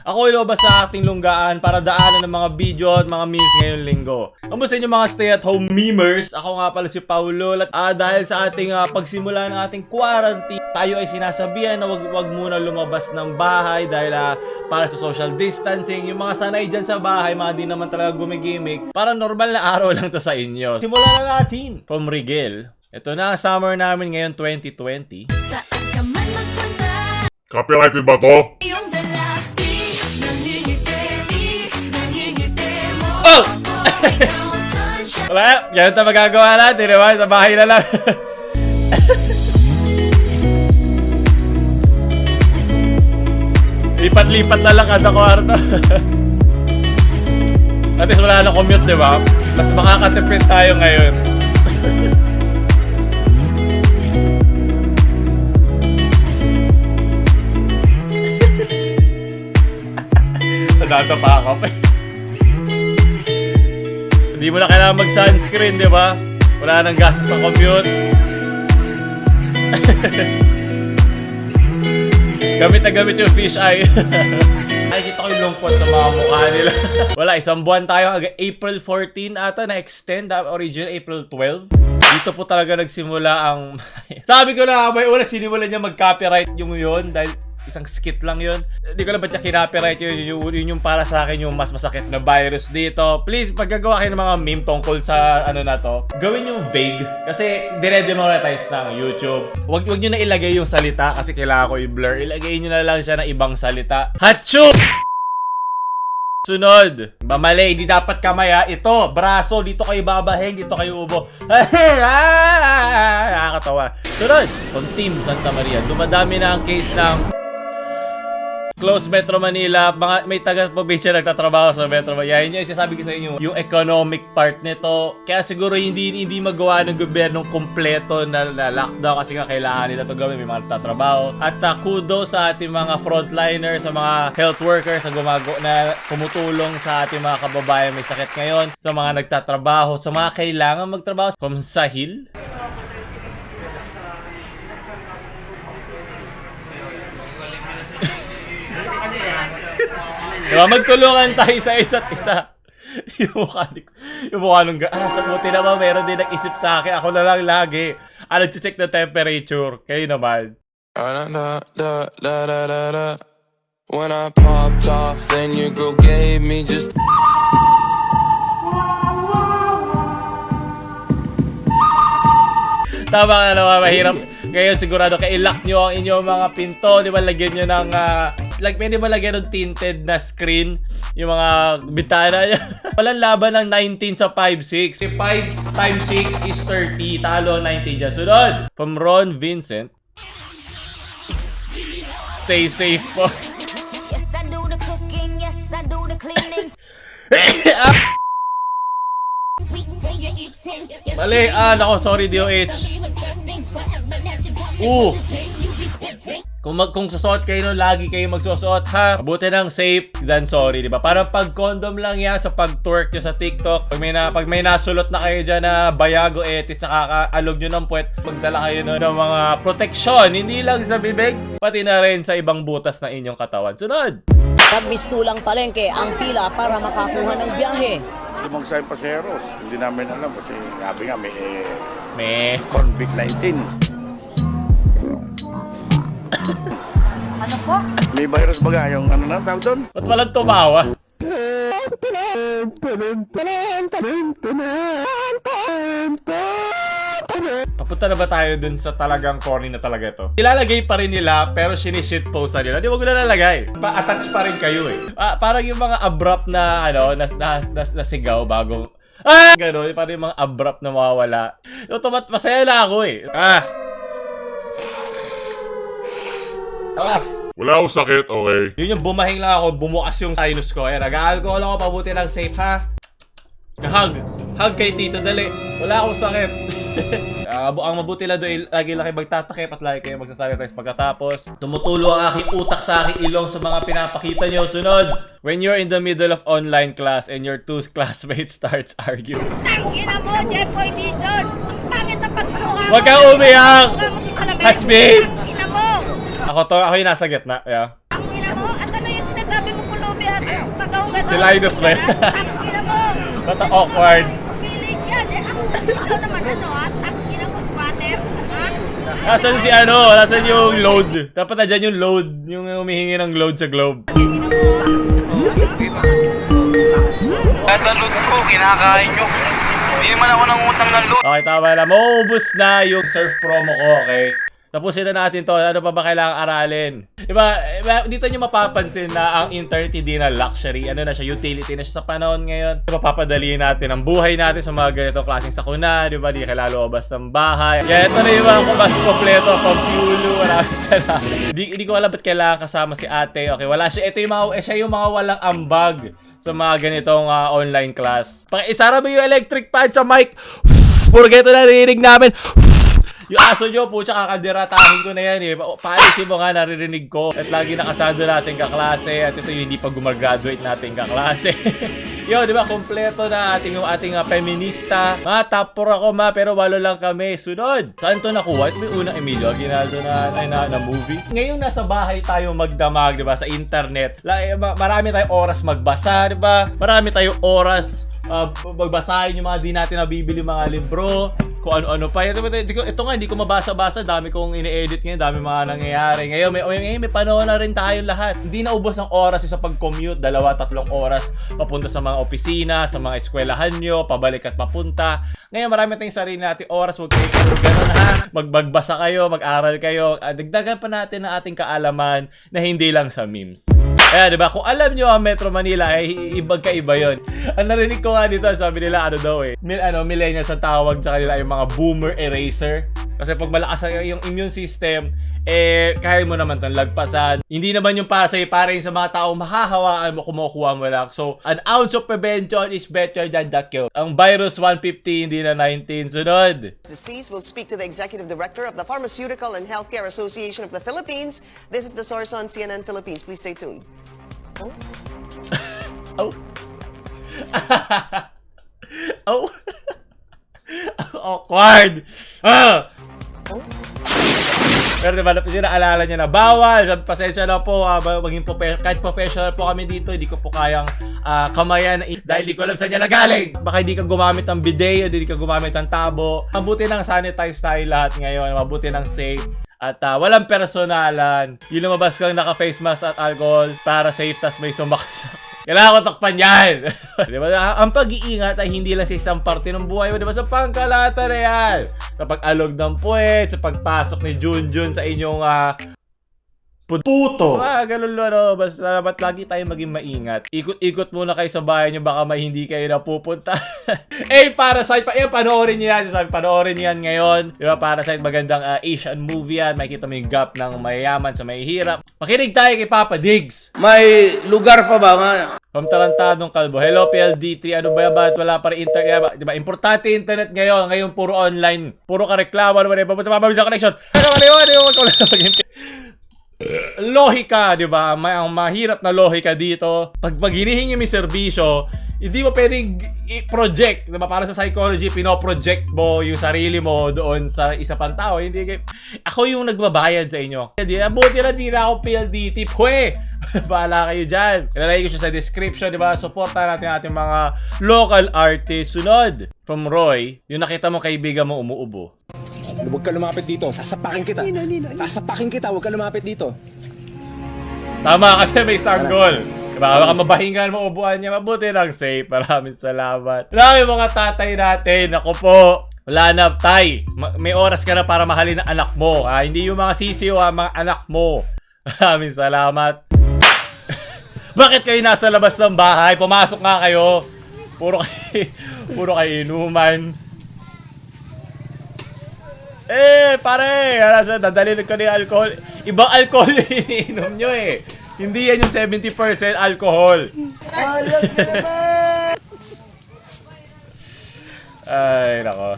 Ako ilobas sa ating lunggaan para daanan ng mga video at mga memes ngayong linggo. Kamusta yung mga stay-at-home memers? Ako nga pala si Paulo at dahil sa ating pagsimula ng ating quarantine, tayo ay sinasabihan na wag muna lumabas ng bahay dahil para sa social distancing. Yung mga sanay dyan sa bahay, mga di naman talaga gumigimik, parang normal na araw lang to sa inyo. Simulan na natin from Rigel. Ito na, summer namin ngayon 2020. Saan ka man magpunta, Copyrighted ba to? iyong dalapi, nangingiti mo. Oh! Ikaw ang sunshine. Wala, ganun ito magagawa natin, diba? Sa bahay na lang. Lipat-lipat na lang kada kwarto. At least wala na commute, diba? Mas makakatipid tayo ngayon. Nadata pa ako. Hindi mo na kailangan mag-sunscreen, di ba? Wala nang gastos sa commute. Gamit na gamit yung fish eye. Nakikita ko yung lungkot sa mga mukha nila. Wala, isang buwan tayo. April 14 ata na-extend. Original April 12. Dito po talaga nagsimula ang... Sabi ko na, may una sinimulan niya mag-copyright yung yun dahil isang skit lang yun. Hindi ko lang ba't siya kinapiright yun yung para sa akin yung mas masakit na virus dito. Please, pagkagawa kayo ng mga meme tungkol sa ano na to, gawin yung vague. Kasi dire-demonetize ng YouTube. Wag nyo na ilagay yung salita kasi kailangan ko i-blur. Ilagay nyo na lang siya ng ibang salita. Hachu! Sunod. Mamali, hindi dapat kamay ha. Ito, braso. Dito kayo babaheng, dito kayo ubo. Nakakatawa. Sunod. From Team Santa Maria. Dumadami na ang case ng Close Metro Manila, may taga-probinsya nagtatrabaho sa Metro Manila. Yan yung isasabi ko sa inyo, yung economic part nito. Kaya siguro hindi magawa ng gobyernong kompleto na lockdown kasi nga kailangan nila ito gawin. May mga nagtatrabaho. At kudos sa ating mga frontliners, sa mga health workers na tumutulong sa ating mga kababayan may sakit ngayon. Sa mga nagtatrabaho, sa mga kailangan magtrabaho. From Sahil. Diba, magtulungan tayo sa isa't isa. Yung mukha nung sa buti naman meron din nag-isip sa akin. Ako na lang lagi. Nag-check na temperature. Kayo naman. When I popped off, then your girl gave me just... Tama ka naman, mahirap. Ngayon sigurado i-lock nyo ang inyong mga pinto. Di ba lagyan nyo ng... pwede ba lagyan ng tinted na screen? Yung mga bitana niya. Walang laban ng 19 sa 5-6. 5 times 6 is 30. Talo ang 19 dyan. Sunod! From Ron Vincent. Stay safe po. Yes, I do the cooking, yes, I do the cleaning. Mali! Nako, sorry DOH. Kung susuot kayo lagi kayo magsusuot ha. Mabuti ng safe than sorry, di ba? Parang pag condom lang yan sa pag-twerk nyo sa TikTok. Pag may nasulot na kayo dyan na bayago etit sa kakaalog nyo ng puwet, magdala kayo ng mga proteksyon. Hindi lang sa bibig, pati na rin sa ibang butas na inyong katawan. Sunod! Nagmistulang palengke ang pila para makakuha ng biyahe. Limang sa paseros, hindi namin alam kasi sabi nga May convict 19. Ano po? May virus baga yung ano na tawag doon? ba't walang tumawa? Papunta na ba tayo dun sa talagang corny na talaga to? Ilalagay pa rin nila pero sinishitposta nila. Di wag na lalagay. Pa-attach pa rin kayo eh. Parang yung mga abrupt na na sigaw bagong gano'n. Parang yung mga abrupt na mawawala. Masaya na ako eh. Wala akong sakit, okay? Yun yung bumahing lang ako, bumukas yung sinus ko. Ayan, nag-alcohol ako, pabuti ng safe ha. Hug kay Tito, dali. Wala akong sakit. Ang mabuti lang doon, lagi lang kayo magtatakip at lagi kayo magsasanitize pagkatapos. Tumutulo ang aking utak sa aking ilong sa mga pinapakita nyo. Sunod, when you're in the middle of online class and your two classmates starts arguing. Ina mo, Jeffoy Dizon! Pangit na pagtulungan mo! Huwag kang umiyak! Hasbin! Ina mo! Ako yung nasa gitna. Yeah. Ang ina mo? At ano yung sinasabi mo kulo? Si Linus ba yun? Ina mo! Bata awkward. Pilit yan. Ikaw naman ina mo, squatter. Ha? Nasaan si ano? Nasaan yung load? Dapat na dyan yung load. Yung humihingi ng load sa globe. Kada load ko, kinakain nyo. Hindi naman ako nangutang ng load. Okay, tama na. Mauubos na yung surf promo ko, okay? Tapusin na natin to. Ano pa ba kailangang aralin? Diba, dito nyo mapapansin na ang internet hindi na luxury. Ano na siya, utility na siya sa panahon ngayon. Mapapadali natin ang buhay natin sa mga ganitong klaseng sakuna. Diba, di kailangan lumabas ng bahay. Yan, ito na yung mga mas kompleto. Pampulo, maraming salamat. Hindi ko alam ba't kailangan kasama si ate. Okay, wala siya. Ito yung mga, siya yung mga walang ambag sa mga ganitong online class. Pakisara mo yung electric fan sa mic. Puro ganito narinig namin. Yung aso nyo, pucha, kakadiratahin ko na yan eh. Paalisin mo nga, naririnig ko. At lagi nakasado natin kaklase. At ito yung hindi pa gumagraduate natin kaklase. Yo, di ba, kompleto na ating feminista. Top 4 ako pero 8 lang kami. Sunod. Saan to nakuha? Ito yung unang Emilio Aguinaldo na movie. Ngayon nasa bahay tayo magdamag, di ba, sa internet. Marami tayong oras magbasa, di ba? Marami tayong oras magbasahin yung mga di natin nabibili mga libro, kung ano-ano pa. Ito nga, hindi ko mabasa-basa. Dami kong ini-edit ngayon, dami mga nangyayari. Ngayon, may panahon na rin tayong lahat. Hindi na ubos ang oras sa pag-commute. 2-3 oras papunta sa mga opisina, sa mga eskwelahan nyo, pabalik at papunta. Ngayon, marami tayong sarili natin oras. Huwag kayo ganun ha. Magbasa kayo, mag-aral kayo. Dagdagan pa natin ang ating kaalaman na hindi lang sa memes. Kaya, diba, kung alam nyo ang Metro Manila, ay ibang-kaiba yun. Ang narinig ko nga dito, sabi nila, millennials ang tawag sa kanila ay mga boomer eraser. Kasi pag malakas yung immune system, kaya mo naman itong lagpasan. Hindi naman yung para sa'yo, para yung sa mga taong mahahawaan mo, kumukuha mo lang. So, an ounce of prevention is better than the cure. Ang virus 150, hindi na 19. Sunod. Disease will speak to the Executive Director of the Pharmaceutical and Healthcare Association of the Philippines. This is the source on CNN Philippines. Please stay tuned. Oh. Oh. Awkward. Pero diba, naalala niya na bawal. Pasensya na po, maging kahit professional po kami dito, hindi ko po kayang kamayan dahil hindi ko alam saan niya nagaling. Baka hindi ka gumamit ng bidet, hindi ka gumamit ng tabo. Mabuti ng sanitize tayo lahat ngayon, mabuti ng safe. At walang personalan. Yung lumabas kang naka-face mask at alcohol para safe, tas may sumaksak. Kailangan ko takpan yan. Diba? Ang pag-iingat ay hindi lang sa isang parte ng buhay mo. Diba? Sa pangkalahatan na yan. Sa pag-alog ng puwet, sa pagpasok ni Junjun sa inyong puto. Ganun lo, basta dapat lagi tayo maging maingat. Ikot-ikot muna kayo sa bahay nyo, baka may hindi kayo napupunta. Parasite pa. Panoorin nyo yan. Panoorin nyo yan ngayon. Diba, Parasite, magandang Asian movie yan. Makikita mo yung gap ng mayayaman sa mahihirap. Makinig tayo kay Papa Diggs. May lugar pa ba? Pamtarantadong kalbo. Hello, PLD3. Ano ba yan? Ba't wala pa rin internet? Diba, importante internet ngayon. Ngayon, puro online. Puro ka reklamo. Ano ba yan? Sa mababis sa connection. Lohika, di ba? Ang mahirap na lohika dito. Pag hinihingi mo serbisyo, hindi mo pwedeng i-project, di ba? Para sa psychology, pinoproject mo yung sarili mo doon sa isa pang tao. Hindi ako yung nagbabayad sa inyo. Buti na di na ako PLDT. Pwe! Bahala kayo dyan. Ilalagay ko siya sa description, di ba? Supportan natin ating mga local artists. Sunod, from Roy, yung nakita mo kaibigan mo umuubo. Huwag ka lumapit dito. Sasapakin kita. Sasapakin kita. Huwag ka lumapit dito. Tama, kasi may sanggol. Diba? Baka mabahingan mo upuan niya. Mabuti lang safe. Maraming salamat. Maraming mga tatay natin. Ako po. Wala na, tay. May oras ka na para mahalin ang anak mo. Hindi yung mga sisiw, mga anak mo. Maraming salamat. Bakit kayo nasa labas ng bahay? Pumasok nga kayo. Puro kayo inuman. Pare, dadalhin ko na yung alcohol. Ibang alcohol yung iniinom nyo eh. Hindi yan yung 70% alcohol. Ay, nako.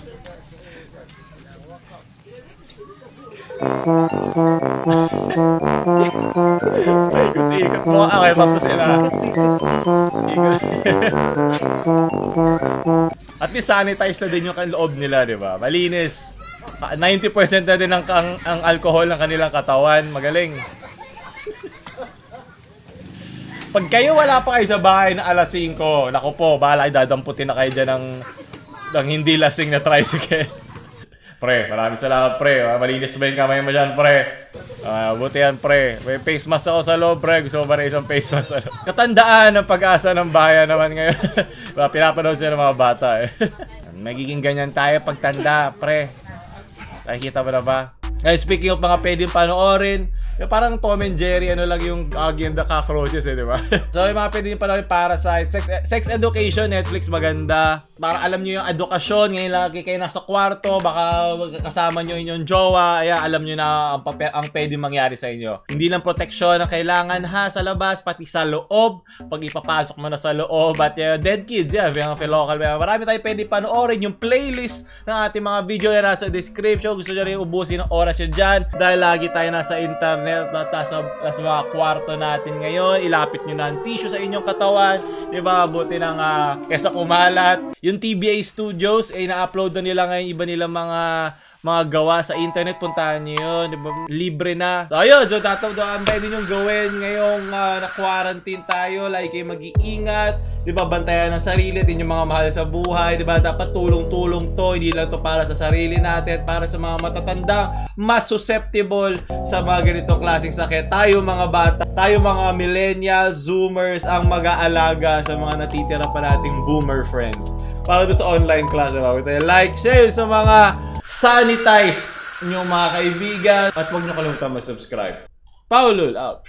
Ikot mo. Okay, tapos sila. At least sanitize na din yung loob nila, di ba? Malinis. 90% na din ang alcohol ng kanilang katawan. Magaling. Pag kayo wala pa kayo sa bahay na alas 5, naku po, bahala kayo, dadamputin na kayo dyan ng hindi lasing na tricycle. Pre, maraming salamat pre. Malinis ba yung kamay mo dyan, pre? Buti yan, pre. May face mask ako sa loob, pre. Gusto mo ba na isang face mask sa loob? Katandaan ng pag-asa ng bayan naman ngayon. Pinapanood sila ng mga bata eh. Magiging ganyan tayo pagtanda, pre. Nakikita mo na ba? Speaking of mga pwedeng panoorin, yung parang Tom and Jerry, ano lang yung Aggie and the Cockroaches di ba? So yung mga pwedeng panoorin, Parasite, Sex Education, Netflix, maganda. Para alam nyo yung edukasyon, ngayon lagi kayo nasa kwarto, baka kasama nyo yung jowa, ayan, alam nyo na ang pwedeng mangyari sa inyo. Hindi lang proteksyon ang kailangan ha sa labas, pati sa loob, pag ipapasok mo na sa loob, at dead kids, yan, yung local, marami tayong pwedeng panoorin, yung playlist ng ating mga video yan nasa description, gusto nyo rin ubusin ng oras yun dyan, dahil lagi tayo nasa internet, nasa mga kwarto natin ngayon, ilapit nyo na ang tissue sa inyong katawan, diba, buti ng kesa kumalat. Yung TBA Studios, na-upload na nila ngayon iba nilang mga gawa sa internet. Puntahan nyo yun, diba? Libre na. So, ayun. So, ang pwede nyo gawin ngayong na-quarantine tayo. Like, kayo mag-iingat. Diba? Bantayan ng sarili. Yun yung mga mahal sa buhay. Diba? Dapat tulong-tulong to. Hindi lang to para sa sarili natin. Para sa mga matatanda. Mas susceptible sa mga ganitong klaseng sakit. Tayo mga bata. Tayo mga millennials, zoomers, ang mag-aalaga sa mga natitira pa nating boomer friends. Para doon sa online class, diba? Like, share sa mga sanitize inyong mga kaibigan. At huwag nyo kalimutan mag-subscribe. Paulul out.